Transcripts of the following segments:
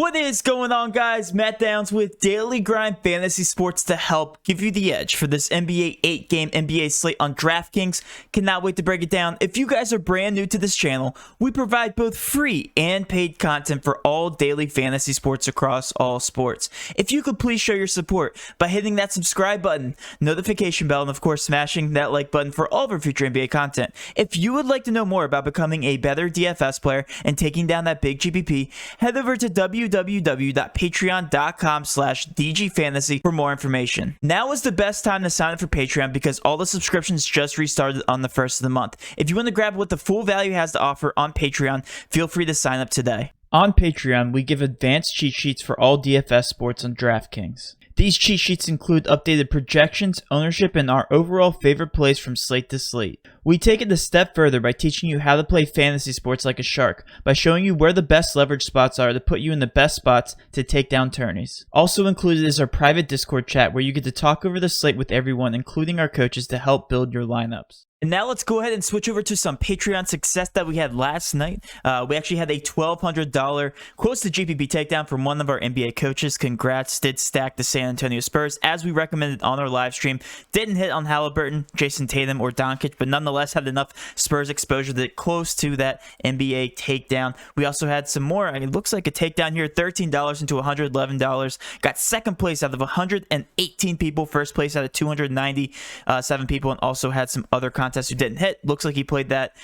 What is going on, guys? Matt Downs with Daily Grind Fantasy Sports to help give you the edge for this NBA 8-game NBA slate on DraftKings. Cannot wait to break it down. If you guys are brand new to this channel, we provide both free and paid content for all daily fantasy sports across all sports. If you could please show your support by hitting that subscribe button, notification bell, and of course smashing that like button for all of our future NBA content. If you would like to know more about becoming a better DFS player and taking down that big GPP, head over to www.patreon.com/dgfantasy for more information. Now is the best time to sign up for Patreon because all the subscriptions just restarted on the 1st of the month. If you want to grab what the full value has to offer on Patreon, feel free to sign up today. On Patreon, we give advanced cheat sheets for all DFS sports on DraftKings. These cheat sheets include updated projections, ownership, and our overall favorite plays from slate to slate. We take it a step further by teaching you how to play fantasy sports like a shark, by showing you where the best leverage spots are to put you in the best spots to take down tourneys. Also included is our private Discord chat where you get to talk over the slate with everyone, including our coaches, to help build your lineups. And now let's go ahead and switch over to some Patreon success that we had last night. We actually had a $1,200 close to GPP takedown from one of our NBA coaches. Congrats, did stack the San Antonio Spurs as we recommended on our live stream. Didn't hit on Halliburton, Jason Tatum, or Doncic, but nonetheless had enough Spurs exposure to get close to that NBA takedown. We also had some more. It looks like a takedown here, $13 into $111. Got second place out of 118 people, first place out of 297 people, and also had some other contests who didn't hit. Looks like he played that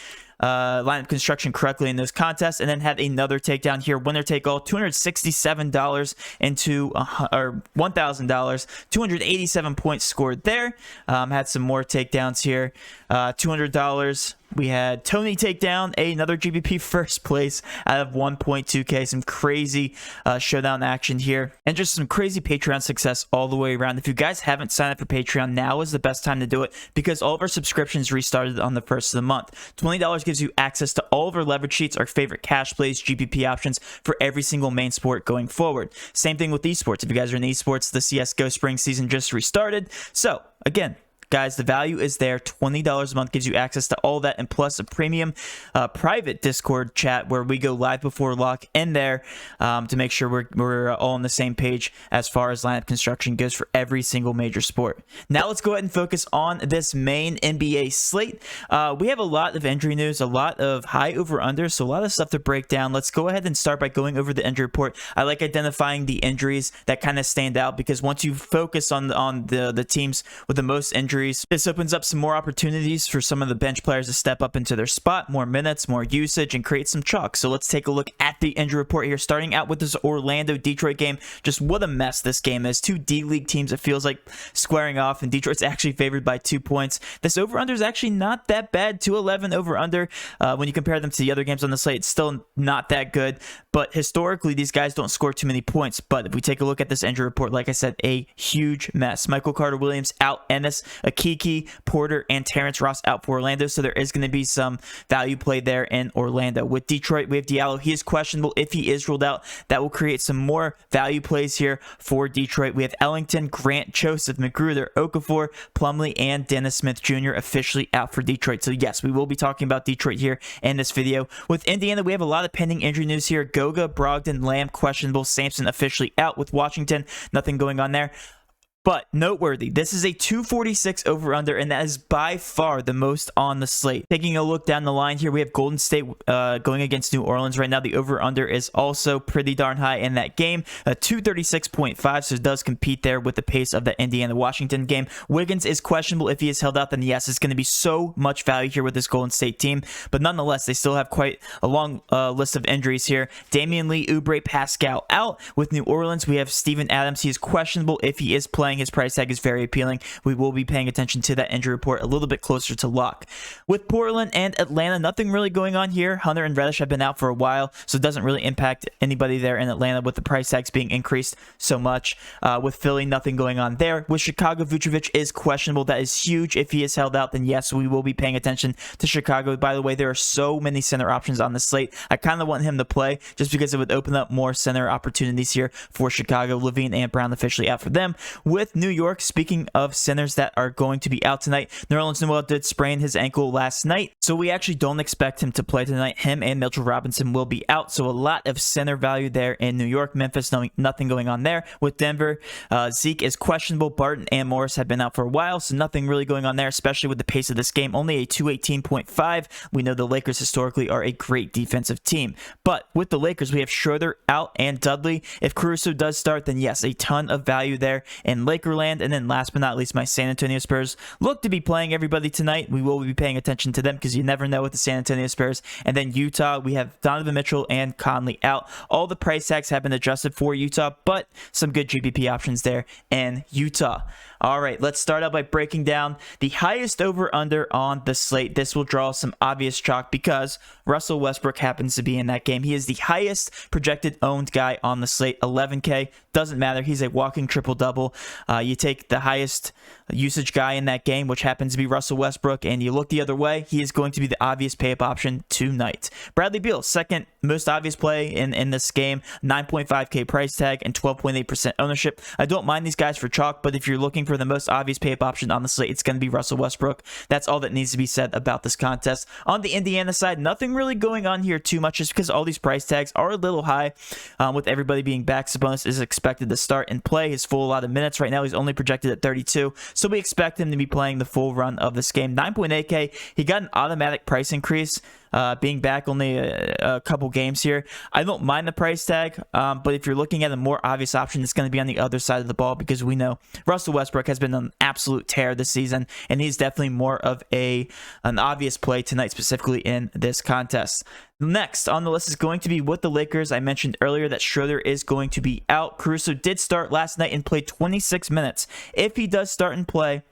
lineup construction correctly in those contests, and then had another takedown here, winner take all, $267 into $1,000, 287 points scored there. Had some more takedowns here, $200. We had Tony take down another GPP first place out of 1.2K. Some crazy showdown action here. And just some crazy Patreon success all the way around. If you guys haven't signed up for Patreon, now is the best time to do it because all of our subscriptions restarted on the 1st of the month. $20 gives you access to all of our leverage sheets, our favorite cash plays, GPP options for every single main sport going forward. Same thing with esports. If you guys are in esports, the CSGO spring season just restarted. So, again, guys, the value is there. $20 a month gives you access to all that, and plus a premium private Discord chat where we go live before lock in there to make sure we're all on the same page as far as lineup construction goes for every single major sport. Now let's go ahead and focus on this main NBA slate. We have a lot of injury news, a lot of high over-under, so a lot of stuff to break down. Let's go ahead and start by going over the injury report. I like identifying the injuries that kind of stand out because once you focus on the teams with the most injuries, this opens up some more opportunities for some of the bench players to step up into their spot, more minutes, more usage, and create some chalk. So let's take a look at the injury report here, starting out with this Orlando-Detroit game. Just what a mess this game is. Two D-League teams, it feels like, squaring off, and Detroit's actually favored by 2 points. This over-under is actually not that bad, 211 over-under. When you compare them to the other games on the slate, it's still not that good, but historically, these guys don't score too many points. But if we take a look at this injury report, like I said, a huge mess. Michael Carter-Williams out, Ennis, Akiki, Porter, and Terrence Ross out for Orlando, so there is going to be some value play there in Orlando. With Detroit, we have Diallo. He is questionable. If he is ruled out, that will create some more value plays here for Detroit. We have Ellington, Grant, Joseph, Magruder, Okafor, Plumlee, and Dennis Smith Jr. officially out for Detroit. So yes, we will be talking about Detroit here in this video. With Indiana, we have a lot of pending injury news here. Goga, Brogdon, Lamb, questionable. Sampson officially out. With Washington, nothing going on there. But noteworthy, this is a 246 over-under, and that is by far the most on the slate. Taking a look down the line here, we have Golden State going against New Orleans right now. The over-under is also pretty darn high in that game, 236.5, so it does compete there with the pace of the Indiana-Washington game. Wiggins is questionable. If he is held out, then yes, it's going to be so much value here with this Golden State team. But nonetheless, they still have quite a long list of injuries here. Damian Lee, Oubre, Pascal out. With New Orleans, we have Steven Adams. He is questionable. If he is playing, his price tag is very appealing. We will be paying attention to that injury report a little bit closer to lock. With Portland and Atlanta, nothing really going on here. Hunter and Reddish have been out for a while, so it doesn't really impact anybody there in Atlanta with the price tags being increased so much. With Philly, nothing going on there. With Chicago, Vucevic is questionable. That is huge. If he is held out, then yes, we will be paying attention to Chicago. By the way, there are so many center options on the slate. I kind of want him to play just because it would open up more center opportunities here for Chicago. Levine and Brown officially out for them. With with New York, speaking of centers that are going to be out tonight, Nerlens Noel did sprain his ankle last night, so we actually don't expect him to play tonight. Him and Mitchell Robinson will be out, so a lot of center value there in New York. Memphis, nothing going on there. With Denver, Zeke is questionable. Barton and Morris have been out for a while, so nothing really going on there, especially with the pace of this game. Only a 218.5. We know the Lakers historically are a great defensive team, but with the Lakers, we have Schroeder out and Dudley. If Caruso does start, then yes, a ton of value there in Lakerland. And then last but not least, my San Antonio Spurs look to be playing everybody tonight. We will be paying attention to them because you never know with the San Antonio Spurs. And then Utah, we have Donovan Mitchell and Conley out. All the price tags have been adjusted for Utah, but some good GPP options there in Utah. All right, let's start out by breaking down the highest over-under on the slate. This will draw some obvious chalk because Russell Westbrook happens to be in that game. He is the highest projected owned guy on the slate, 11K. Doesn't matter. He's a walking triple-double. You take the highest usage guy in that game, which happens to be Russell Westbrook, and you look the other way, he is going to be the obvious pay-up option tonight. Bradley Beal, second most obvious play in this game, 9.5K price tag and 12.8% ownership. I don't mind these guys for chalk, but if you're looking for the most obvious pay-up option on the slate, it's going to be Russell Westbrook. That's all that needs to be said about this contest. On the Indiana side, nothing really going on here too much, just because all these price tags are a little high. With everybody being back, Sabonis is expected to start and play his full lot of minutes. Right now, he's only projected at 32, so we expect him to be playing the full run of this game. 9.8K, he got an automatic price increase. Being back only a couple games here. I don't mind the price tag, but if you're looking at a more obvious option, it's going to be on the other side of the ball because we know Russell Westbrook has been an absolute tear this season, and he's definitely more of an obvious play tonight, specifically in this contest. Next on the list is going to be with the Lakers. I mentioned earlier that Schroeder is going to be out. Caruso did start last night and played 26 minutes. If he does start and play,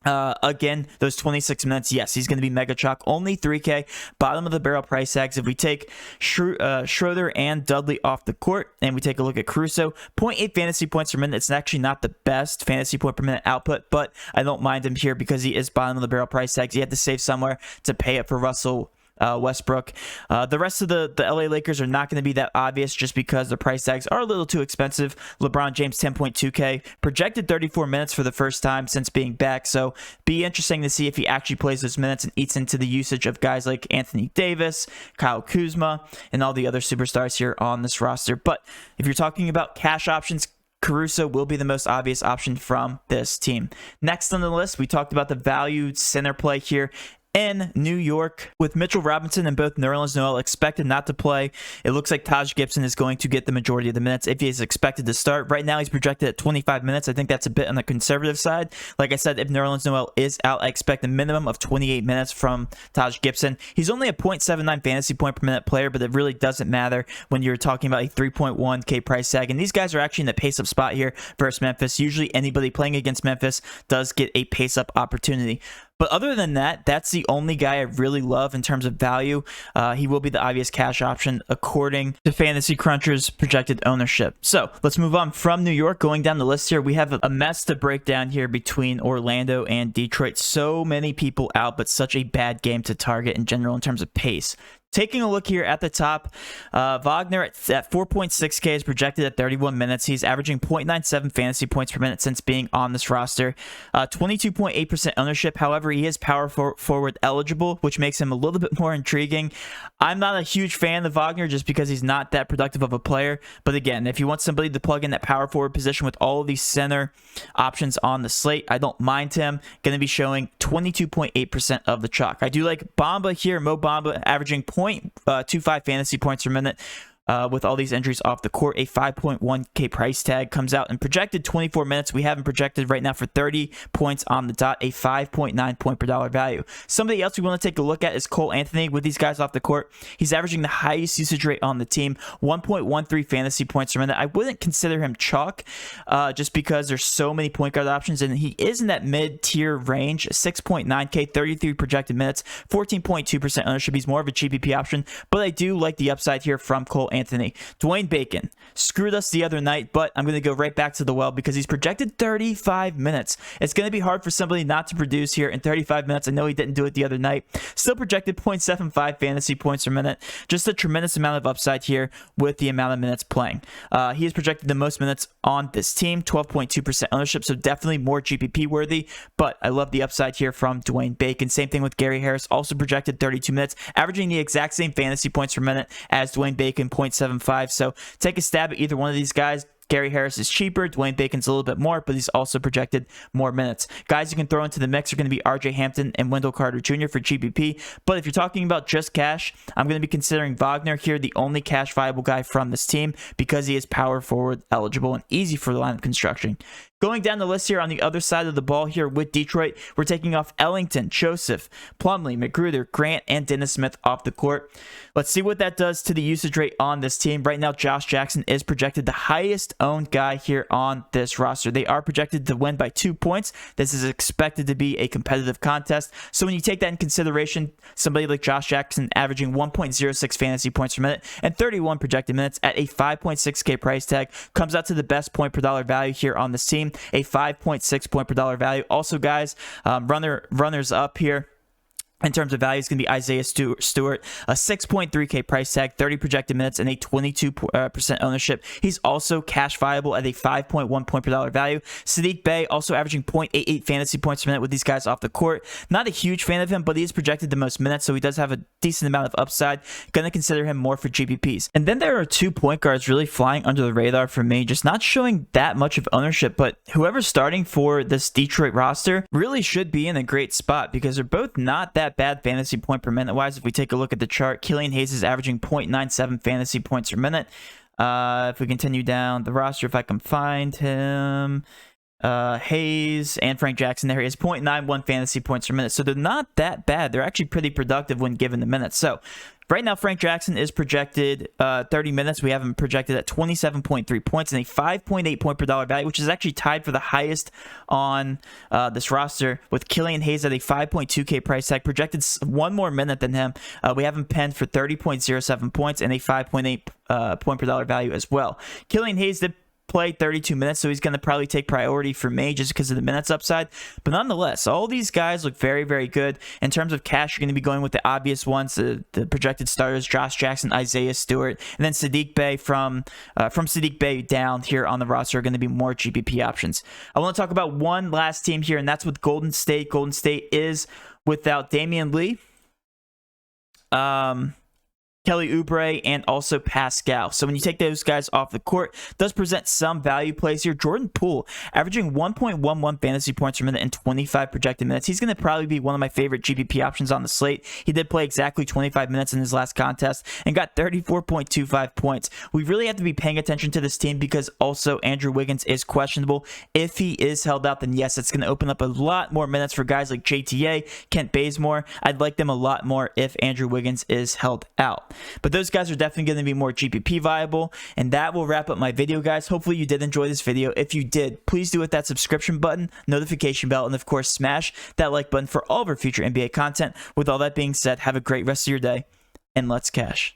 again, those 26 minutes, yes, he's going to be mega chalk. Only 3K, bottom of the barrel price tags. If we take Schroeder and Dudley off the court and we take a look at Caruso, 0.8 fantasy points per minute. It's actually not the best fantasy point per minute output, but I don't mind him here because he is bottom of the barrel price tags. You have to save somewhere to pay it for Russell Westbrook. The rest of the LA Lakers are not going to be that obvious just because the price tags are a little too expensive. LeBron James, 10.2K, projected 34 minutes for the first time since being back, so be interesting to see if he actually plays those minutes and eats into the usage of guys like Anthony Davis, Kyle Kuzma, and all the other superstars here on this roster. But if you're talking about cash options, Caruso will be the most obvious option from this team. Next on the list, we talked about the valued center play here in New York with Mitchell Robinson and both Nerlens Noel expected not to play. It looks like Taj Gibson is going to get the majority of the minutes if he is expected to start. Right now, he's projected at 25 minutes. I think that's a bit on the conservative side. Like I said, if Nerlens Noel is out, I expect a minimum of 28 minutes from Taj Gibson. He's only a 0.79 fantasy point per minute player, but it really doesn't matter when you're talking about a 3.1K price tag. And these guys are actually in the pace-up spot here versus Memphis. Usually, anybody playing against Memphis does get a pace-up opportunity. But other than that, that's the only guy I really love in terms of value. He will be the obvious cash option according to Fantasy Cruncher's projected ownership. So let's move on from New York. Going down the list here, we have a mess to break down here between Orlando and Detroit. So many people out, but such a bad game to target in general in terms of pace. Taking a look here at the top, Wagner at 4.6K is projected at 31 minutes. He's averaging 0.97 fantasy points per minute since being on this roster. 22.8% ownership. However, he is power forward eligible, which makes him a little bit more intriguing. I'm not a huge fan of Wagner just because he's not that productive of a player. But again, if you want somebody to plug in that power forward position with all of these center options on the slate, I don't mind him. Going to be showing 22.8% of the chalk. I do like Bamba here, Mo Bamba, averaging 0.25 fantasy points per minute. With all these injuries off the court, a 5.1K price tag comes out and projected 24 minutes. We have him projected right now for 30 points on the dot, a 5.9 point per dollar value. Somebody else we want to take a look at is Cole Anthony. With these guys off the court, he's averaging the highest usage rate on the team, 1.13 fantasy points per minute. I wouldn't consider him chalk just because there's so many point guard options, and he is in that mid-tier range, 6.9K, 33 projected minutes, 14.2% ownership. He's more of a GPP option, but I do like the upside here from Cole Anthony. Dwayne Bacon screwed us the other night, but I'm going to go right back to the well because he's projected 35 minutes. It's going to be hard for somebody not to produce here in 35 minutes. I know he didn't do it the other night. Still projected 0.75 fantasy points per minute. Just a tremendous amount of upside here with the amount of minutes playing. He has projected the most minutes on this team, 12.2% ownership, so definitely more GPP worthy, but I love the upside here from Dwayne Bacon. Same thing with Gary Harris, also projected 32 minutes, averaging the exact same fantasy points per minute as Dwayne Bacon, 0.75. So take a stab at either one of these guys. Gary Harris is cheaper. Dwayne Bacon's a little bit more, but he's also projected more minutes. Guys you can throw into the mix are going to be RJ Hampton and Wendell Carter Jr. for GPP. But if you're talking about just cash, I'm going to be considering Wagner here, the only cash viable guy from this team, because he is power forward eligible and easy for the lineup construction. Going down the list here on the other side of the ball here with Detroit, we're taking off Ellington, Joseph, Plumlee, Magruder, Grant, and Dennis Smith off the court. Let's see what that does to the usage rate on this team. Right now, Josh Jackson is projected the highest owned guy here on this roster. They are projected to win by 2 points. This is expected to be a competitive contest. So when you take that in consideration, somebody like Josh Jackson averaging 1.06 fantasy points per minute and 31 projected minutes at a 5.6K price tag comes out to the best point per dollar value here on this team. A 5.6 point per dollar value. Also, guys, runners up here in terms of value is going to be Isaiah Stewart, a 6.3K price tag, 30 projected minutes, and a 22% ownership. He's also cash viable at a 5.1 point per dollar value. Sadiq Bey also averaging 0.88 fantasy points per minute with these guys off the court. Not a huge fan of him, but he is projected the most minutes, so he does have a decent amount of upside. Going to consider him more for GPPs. And then there are 2 point guards really flying under the radar for me, just not showing that much of ownership, but whoever's starting for this Detroit roster really should be in a great spot because they're both not that bad fantasy point per minute wise. If we take a look at the chart, Killian Hayes is averaging 0.97 fantasy points per minute. If we continue down the roster, if I can find him, Hayes and Frank Jackson, there he is, 0.91 fantasy points per minute. So they're not that bad. They're actually pretty productive when given the minutes. So right now, Frank Jackson is projected 30 minutes. We have him projected at 27.3 points and a 5.8 point per dollar value, which is actually tied for the highest on this roster with Killian Hayes at a 5.2K price tag, projected 1 more minute than him. We have him penned for 30.07 points and a 5.8 point per dollar value as well. Killian Hayes did play 32 minutes, so he's going to probably take priority for me just because of the minutes upside. But nonetheless, all these guys look very, very good. In terms of cash, you're going to be going with the obvious ones, the projected starters, Josh Jackson, Isaiah Stewart, and then Sadiq Bey from Sadiq Bey down here on the roster are going to be more GPP options. I want to talk about one last team here, and that's with Golden State. Golden State is without Damian Lee, Kelly Oubre, and also Pascal. So when you take those guys off the court, it does present some value plays here. Jordan Poole averaging 1.11 fantasy points per minute and 25 projected minutes. He's going to probably be one of my favorite GPP options on the slate. He did play exactly 25 minutes in his last contest and got 34.25 points. We really have to be paying attention to this team because also Andrew Wiggins is questionable. If he is held out, then yes, it's going to open up a lot more minutes for guys like JTA, Kent Bazemore. I'd like them a lot more if Andrew Wiggins is held out. But those guys are definitely going to be more GPP viable. And that will wrap up my video, guys. Hopefully you did enjoy this video. If you did, please do hit that subscription button, notification bell, and of course, smash that like button for all of our future NBA content. With all that being said, have a great rest of your day, and let's cash.